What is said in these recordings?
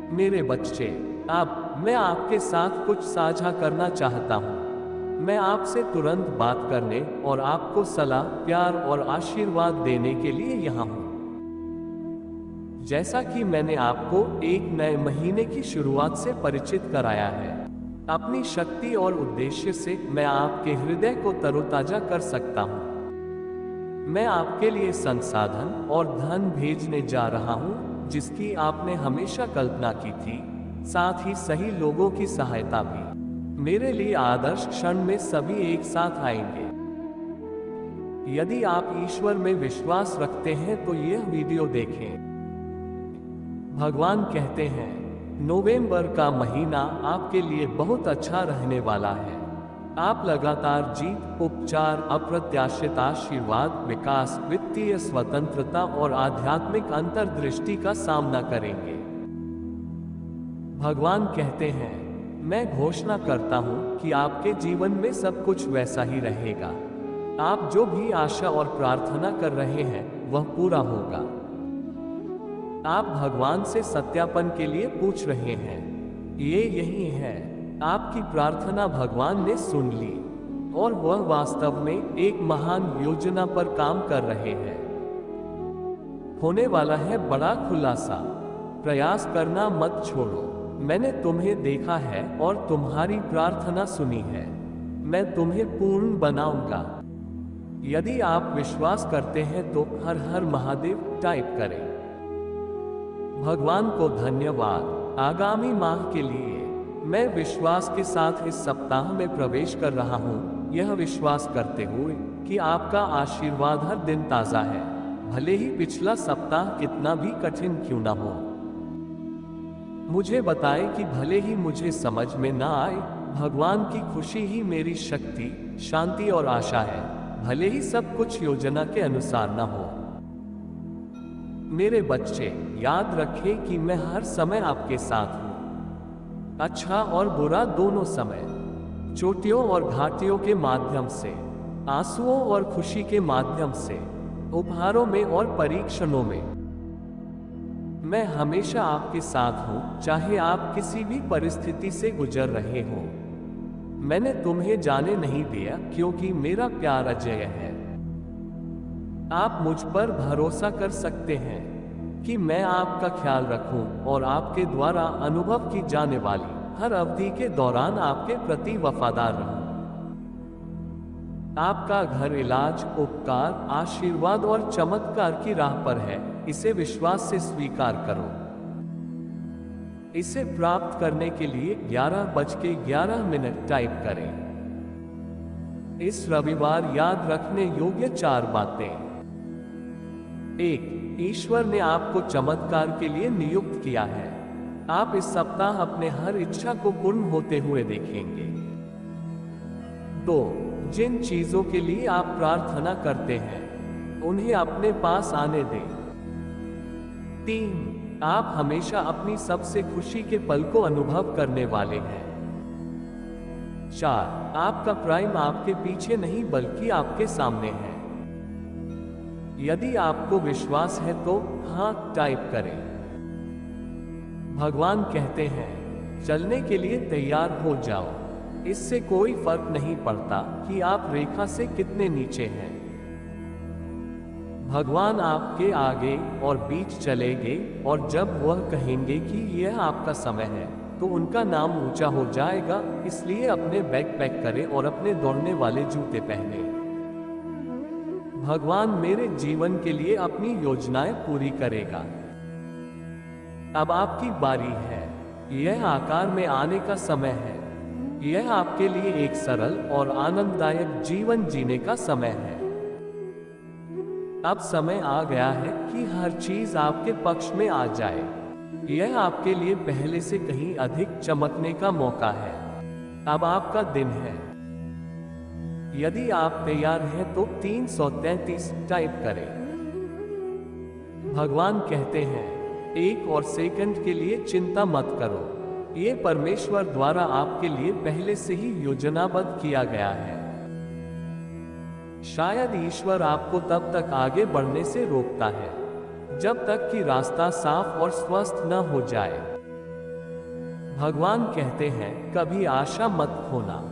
मेरे बच्चे, अब मैं आपके साथ कुछ साझा करना चाहता हूँ। मैं आपसे तुरंत बात करने और आपको सलाह, प्यार और आशीर्वाद देने के लिए यहाँ हूँ। जैसा कि मैंने आपको एक नए महीने की शुरुआत से परिचित कराया है, अपनी शक्ति और उद्देश्य से मैं आपके हृदय को तरोताजा कर सकता हूँ। मैं आपके लिए संसाधन और धन भेजने जा रहा हूँ जिसकी आपने हमेशा कल्पना की थी, साथ ही सही लोगों की सहायता भी। मेरे लिए आदर्श क्षण में सभी एक साथ आएंगे। यदि आप ईश्वर में विश्वास रखते हैं तो यह वीडियो देखें। भगवान कहते हैं, नवंबर का महीना आपके लिए बहुत अच्छा रहने वाला है। आप लगातार जीत, उपचार, अप्रत्याशित आशीर्वाद, विकास, वित्तीय स्वतंत्रता और आध्यात्मिक अंतर्दृष्टि का सामना करेंगे। भगवान कहते हैं, मैं घोषणा करता हूं कि आपके जीवन में सब कुछ वैसा ही रहेगा। आप जो भी आशा और प्रार्थना कर रहे हैं वह पूरा होगा। आप भगवान से सत्यापन के लिए पूछ रहे हैं, ये यही है। आपकी प्रार्थना भगवान ने सुन ली और वह वास्तव में एक महान योजना पर काम कर रहे हैं। होने वाला है बड़ा खुलासा। प्रयास करना मत छोड़ो। मैंने तुम्हें देखा है और तुम्हारी प्रार्थना सुनी है। मैं तुम्हें पूर्ण बनाऊंगा। यदि आप विश्वास करते हैं तो हर हर महादेव टाइप करें। भगवान को धन्यवाद। आगामी माह के लिए मैं विश्वास के साथ इस सप्ताह में प्रवेश कर रहा हूँ, यह विश्वास करते हुए कि आपका आशीर्वाद हर दिन ताज़ा है, भले ही पिछला सप्ताह कितना भी कठिन क्यों ना हो। मुझे बताएं कि भले ही मुझे समझ में ना आए, भगवान की खुशी ही मेरी शक्ति, शांति और आशा है, भले ही सब कुछ योजना के अनुसार ना हो। मेरे बच्चे, याद रखें कि मैं हर समय आपके साथ हूँ। अच्छा और बुरा दोनों समय, चोटियों और घाटियों के माध्यम से, आंसुओं और खुशी के माध्यम से, उपहारों में और परीक्षणों में, मैं हमेशा आपके साथ हूं, चाहे आप किसी भी परिस्थिति से गुजर रहे हो। मैंने तुम्हें जाने नहीं दिया क्योंकि मेरा प्यार अजेय है। आप मुझ पर भरोसा कर सकते हैं कि मैं आपका ख्याल रखूं और आपके द्वारा अनुभव की जाने वाली हर अवधि के दौरान आपके प्रति वफादार रहूं। आपका घर इलाज, उपकार, आशीर्वाद और चमत्कार की राह पर है, इसे विश्वास से स्वीकार करो। इसे प्राप्त करने के लिए 11:11 टाइप करें। इस रविवार याद रखने योग्य 4 बातें। 1. ईश्वर ने आपको चमत्कार के लिए नियुक्त किया है। आप इस सप्ताह अपने हर इच्छा को पूर्ण होते हुए देखेंगे। 2. जिन चीजों के लिए आप प्रार्थना करते हैं उन्हें अपने पास आने दें। 3. आप हमेशा अपनी सबसे खुशी के पल को अनुभव करने वाले हैं। 4. आपका प्राइम आपके पीछे नहीं बल्कि आपके सामने है। यदि आपको विश्वास है तो हाँ टाइप करें। भगवान कहते हैं, चलने के लिए तैयार हो जाओ। इससे कोई फर्क नहीं पड़ता कि आप रेखा से कितने नीचे हैं। भगवान आपके आगे और बीच चलेंगे और जब वह कहेंगे कि यह आपका समय है तो उनका नाम ऊंचा हो जाएगा। इसलिए अपने बैग पैक करें और अपने दौड़ने वाले जूते पहने। भगवान मेरे जीवन के लिए अपनी योजनाएं पूरी करेगा। अब आपकी बारी है। यह आकार में आने का समय है। यह आपके लिए एक सरल और आनंददायक जीवन जीने का समय है। अब समय आ गया है कि हर चीज आपके पक्ष में आ जाए। यह आपके लिए पहले से कहीं अधिक चमकने का मौका है। अब आपका दिन है। यदि आप तैयार हैं तो 333 टाइप करें। भगवान कहते हैं, एक और सेकंड के लिए चिंता मत करो। ये परमेश्वर द्वारा आपके लिए पहले से ही योजनाबद्ध किया गया है। शायद ईश्वर आपको तब तक आगे बढ़ने से रोकता है जब तक कि रास्ता साफ और स्वस्थ न हो जाए। भगवान कहते हैं कभी आशा मत खोना।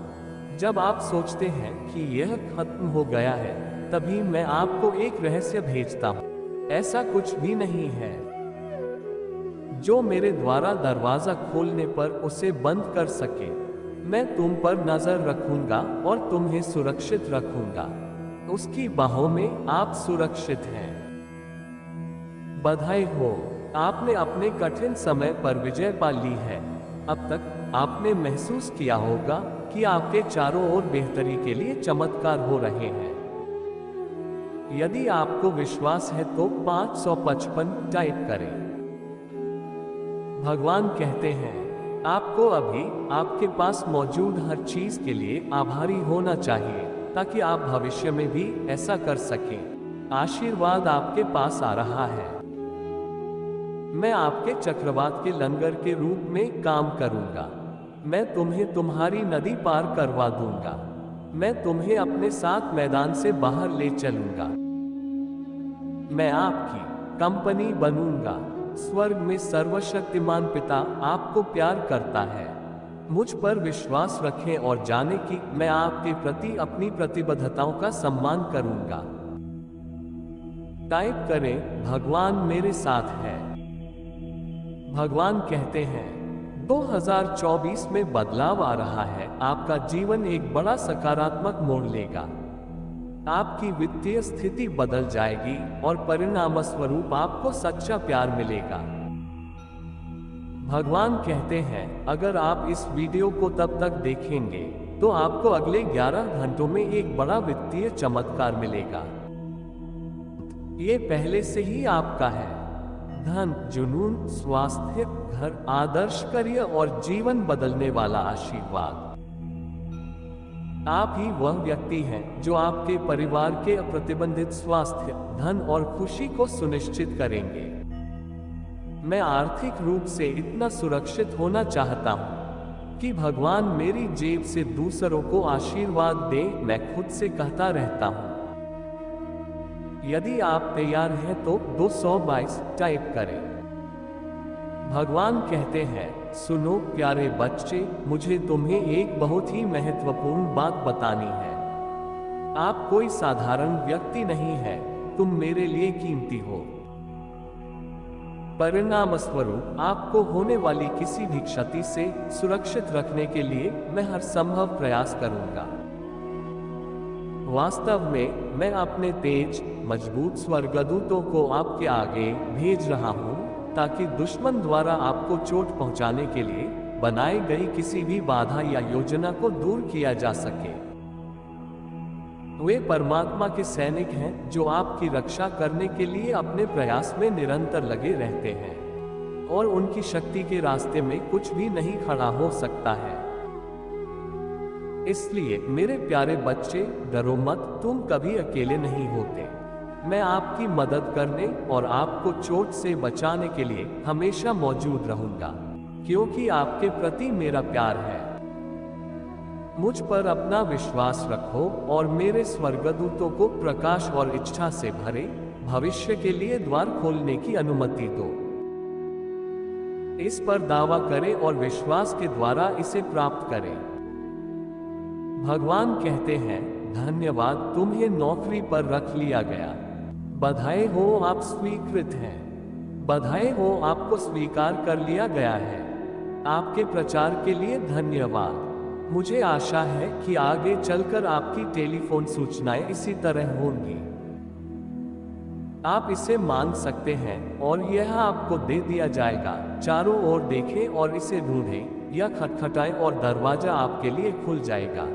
जब आप सोचते हैं कि यह खत्म हो गया है, तभी मैं आपको एक रहस्य भेजता हूँ। ऐसा कुछ भी नहीं है। जो मेरे द्वारा दरवाजा खोलने पर उसे बंद कर सके। मैं तुम पर नजर रखूंगा और तुम्हें सुरक्षित रखूंगा। उसकी बाहों में आप सुरक्षित हैं। बधाई हो, आपने अपने कठिन समय पर विजय पा ली है। अब तक आपने महसूस किया होगा कि आपके चारों ओर बेहतरी के लिए चमत्कार हो रहे हैं। यदि आपको विश्वास है तो 555 टाइप करें। भगवान कहते हैं आपको अभी आपके पास मौजूद हर चीज के लिए आभारी होना चाहिए, ताकि आप भविष्य में भी ऐसा कर सकें। आशीर्वाद आपके पास आ रहा है। मैं आपके चक्रवात के लंगर के रूप में काम करूंगा। मैं तुम्हें तुम्हारी नदी पार करवा दूंगा। मैं तुम्हें अपने साथ मैदान से बाहर ले चलूंगा। मैं आपकी कंपनी बनूंगा। स्वर्ग में सर्वशक्तिमान पिता आपको प्यार करता है। मुझ पर विश्वास रखें और जाने कि मैं आपके प्रति अपनी प्रतिबद्धताओं का सम्मान करूंगा। टाइप करें भगवान मेरे साथ है। भगवान कहते हैं 2024 में बदलाव आ रहा है। आपका जीवन एक बड़ा सकारात्मक मोड़ लेगा। आपकी वित्तीय स्थिति बदल जाएगी और परिणामस्वरूप आपको सच्चा प्यार मिलेगा। भगवान कहते हैं अगर आप इस वीडियो को तब तक देखेंगे तो आपको अगले 11 घंटों में एक बड़ा वित्तीय चमत्कार मिलेगा। ये पहले से ही आपका है। धन, जुनून, स्वास्थ्य, घर, आदर्श करियर और जीवन बदलने वाला आशीर्वाद। आप ही वह व्यक्ति हैं जो आपके परिवार के अप्रतिबंधित स्वास्थ्य, धन और खुशी को सुनिश्चित करेंगे। मैं आर्थिक रूप से इतना सुरक्षित होना चाहता हूं कि भगवान मेरी जेब से दूसरों को आशीर्वाद दे। मैं खुद से कहता रहता हूं। यदि आप तैयार हैं तो 222 टाइप करें। भगवान कहते हैं सुनो प्यारे बच्चे, मुझे तुम्हें एक बहुत ही महत्वपूर्ण बात बतानी है। आप कोई साधारण व्यक्ति नहीं है, तुम मेरे लिए कीमती हो। परिणामस्वरूप आपको होने वाली किसी भी क्षति से सुरक्षित रखने के लिए मैं हर संभव प्रयास करूंगा। वास्तव में मैं अपने तेज, मजबूत स्वर्गदूतों को आपके आगे भेज रहा हूं, ताकि दुश्मन द्वारा आपको चोट पहुंचाने के लिए बनाई गई किसी भी बाधा या योजना को दूर किया जा सके। वे परमात्मा के सैनिक हैं जो आपकी रक्षा करने के लिए अपने प्रयास में निरंतर लगे रहते हैं, और उनकी शक्ति के रास्ते में कुछ भी नहीं खड़ा हो सकता है। इसलिए मेरे प्यारे बच्चे, डरो मत, तुम कभी अकेले नहीं होते। मैं आपकी मदद करने और आपको चोट से बचाने के लिए हमेशा मौजूद रहूंगा, क्योंकि आपके प्रति मेरा प्यार है। मुझ पर अपना विश्वास रखो और मेरे स्वर्गदूतों को प्रकाश और इच्छा से भरे भविष्य के लिए द्वार खोलने की अनुमति दो। इस पर दावा करें और विश्वास के द्वारा इसे प्राप्त करें। भगवान कहते हैं धन्यवाद, तुम्हें नौकरी पर रख लिया गया। बधाई हो, आप स्वीकृत हैं। बधाई हो, आपको स्वीकार कर लिया गया है। आपके प्रचार के लिए धन्यवाद। मुझे आशा है कि आगे चलकर आपकी टेलीफोन सूचनाएं इसी तरह होंगी। आप इसे मांग सकते हैं और यह आपको दे दिया जाएगा। चारों ओर देखें और इसे ढूंढें या खटखटाएं और दरवाजा आपके लिए खुल जाएगा।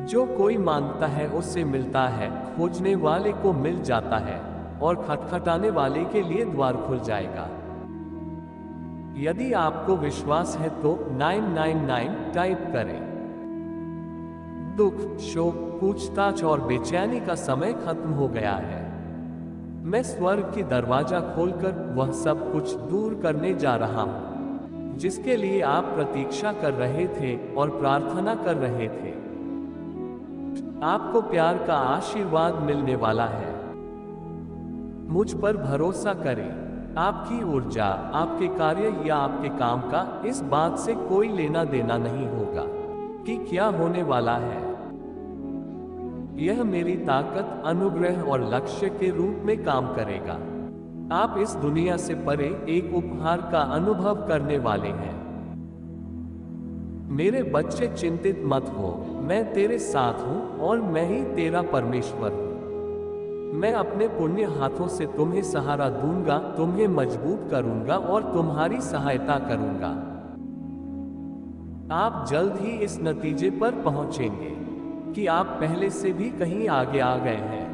जो कोई मांगता है उससे मिलता है, खोजने वाले को मिल जाता है और खटखटाने वाले के लिए द्वार खुल जाएगा। यदि आपको विश्वास है तो 999 टाइप करें। दुख, शोक, पूछताछ और बेचैनी का समय खत्म हो गया है। मैं स्वर्ग की दरवाजा खोलकर वह सब कुछ दूर करने जा रहा हूं जिसके लिए आप प्रतीक्षा कर रहे थे और प्रार्थना कर रहे थे। आपको प्यार का आशीर्वाद मिलने वाला है। मुझ पर भरोसा करें। आपकी ऊर्जा, आपके कार्य या आपके काम का इस बात से कोई लेना देना नहीं होगा कि क्या होने वाला है। यह मेरी ताकत, अनुग्रह और लक्ष्य के रूप में काम करेगा। आप इस दुनिया से परे एक उपहार का अनुभव करने वाले हैं। मेरे बच्चे, चिंतित मत हो, मैं तेरे साथ हूं और मैं ही तेरा परमेश्वर हूं। मैं अपने पुण्य हाथों से तुम्हें सहारा दूंगा, तुम्हें मजबूत करूंगा और तुम्हारी सहायता करूंगा। आप जल्द ही इस नतीजे पर पहुंचेंगे कि आप पहले से भी कहीं आगे आ गए हैं।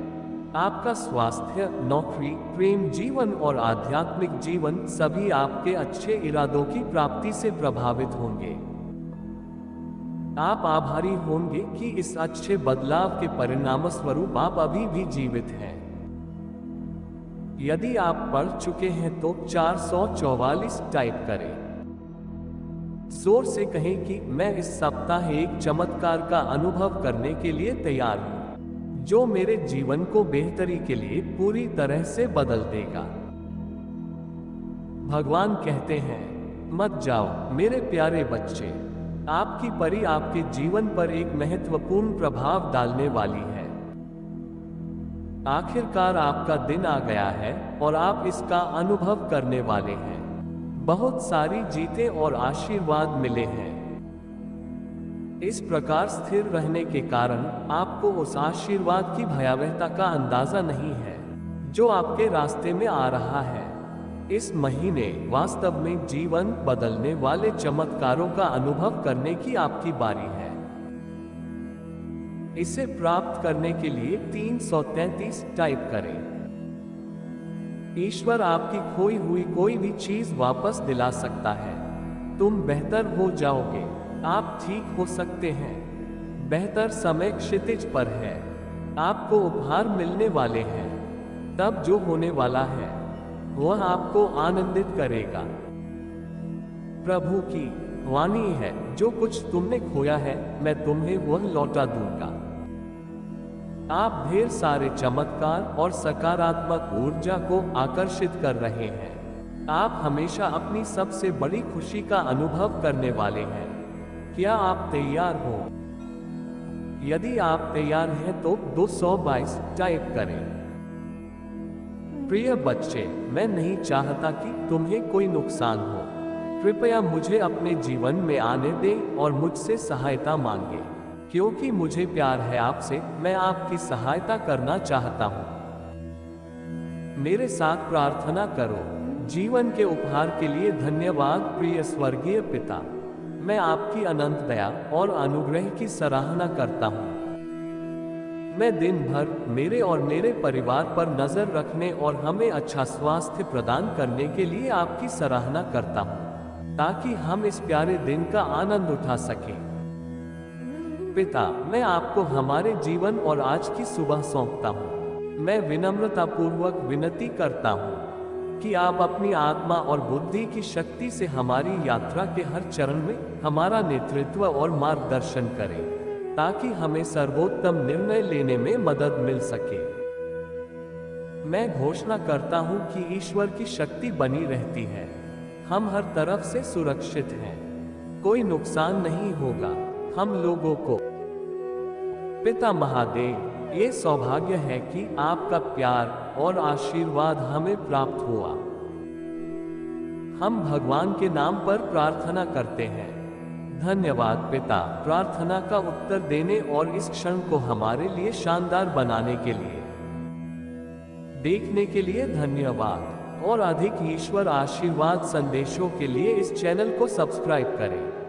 आपका स्वास्थ्य, नौकरी, प्रेम जीवन और आध्यात्मिक जीवन सभी आपके अच्छे इरादों की प्राप्ति से प्रभावित होंगे। आप आभारी होंगे कि इस अच्छे बदलाव के परिणाम स्वरूप आप अभी भी जीवित हैं। यदि आप पढ़ चुके हैं तो 444 टाइप करें। जोर से कहें कि मैं इस सप्ताह एक चमत्कार का अनुभव करने के लिए तैयार हूं, जो मेरे जीवन को बेहतरी के लिए पूरी तरह से बदल देगा। भगवान कहते हैं, मत जाओ मेरे प्यारे बच्चे, आपकी परी आपके जीवन पर एक महत्वपूर्ण प्रभाव डालने वाली है। आखिरकार आपका दिन आ गया है और आप इसका अनुभव करने वाले हैं। बहुत सारी जीतें और आशीर्वाद मिले हैं। इस प्रकार स्थिर रहने के कारण आपको उस आशीर्वाद की भयावहता का अंदाजा नहीं है जो आपके रास्ते में आ रहा है। इस महीने वास्तव में जीवन बदलने वाले चमत्कारों का अनुभव करने की आपकी बारी है। इसे प्राप्त करने के लिए 333 टाइप करें। ईश्वर आपकी खोई हुई कोई भी चीज वापस दिला सकता है। तुम बेहतर हो जाओगे, आप ठीक हो सकते हैं। बेहतर समय क्षितिज पर है। आपको उपहार मिलने वाले हैं। तब जो होने वाला है वह आपको आनंदित करेगा। प्रभु की वाणी है, जो कुछ तुमने खोया है मैं तुम्हें वह लौटा दूंगा। आप ढेर सारे चमत्कार और सकारात्मक ऊर्जा को आकर्षित कर रहे हैं। आप हमेशा अपनी सबसे बड़ी खुशी का अनुभव करने वाले हैं। क्या आप तैयार हो? यदि आप तैयार हैं तो 222 टाइप करें। प्रिय बच्चे, मैं नहीं चाहता कि तुम्हें कोई नुकसान हो। कृपया मुझे अपने जीवन में आने दें और मुझसे सहायता मांगे, क्योंकि मुझे प्यार है आपसे। मैं आपकी सहायता करना चाहता हूँ। मेरे साथ प्रार्थना करो। जीवन के उपहार के लिए धन्यवाद प्रिय स्वर्गीय पिता। मैं आपकी अनंत दया और अनुग्रह की सराहना करता हूँ। मैं दिन भर मेरे और मेरे परिवार पर नजर रखने और हमें अच्छा स्वास्थ्य प्रदान करने के लिए आपकी सराहना करता हूँ, ताकि हम इस प्यारे दिन का आनंद उठा सकें। पिता, मैं आपको हमारे जीवन और आज की सुबह सौंपता हूँ। मैं विनम्रतापूर्वक विनती करता हूँ कि आप अपनी आत्मा और बुद्धि की शक्ति से हमारी यात्रा के हर चरण में हमारा नेतृत्व और मार्गदर्शन करें, ताकि हमें सर्वोत्तम निर्णय लेने में मदद मिल सके। मैं घोषणा करता हूँ कि ईश्वर की शक्ति बनी रहती है। हम हर तरफ से सुरक्षित हैं। कोई नुकसान नहीं होगा हम लोगों को। पिता महादेव, ये सौभाग्य है कि आपका प्यार और आशीर्वाद हमें प्राप्त हुआ। हम भगवान के नाम पर प्रार्थना करते हैं। धन्यवाद पिता, प्रार्थना का उत्तर देने और इस क्षण को हमारे लिए शानदार बनाने के लिए। देखने के लिए धन्यवाद। और अधिक ईश्वर आशीर्वाद संदेशों के लिए इस चैनल को सब्सक्राइब करें।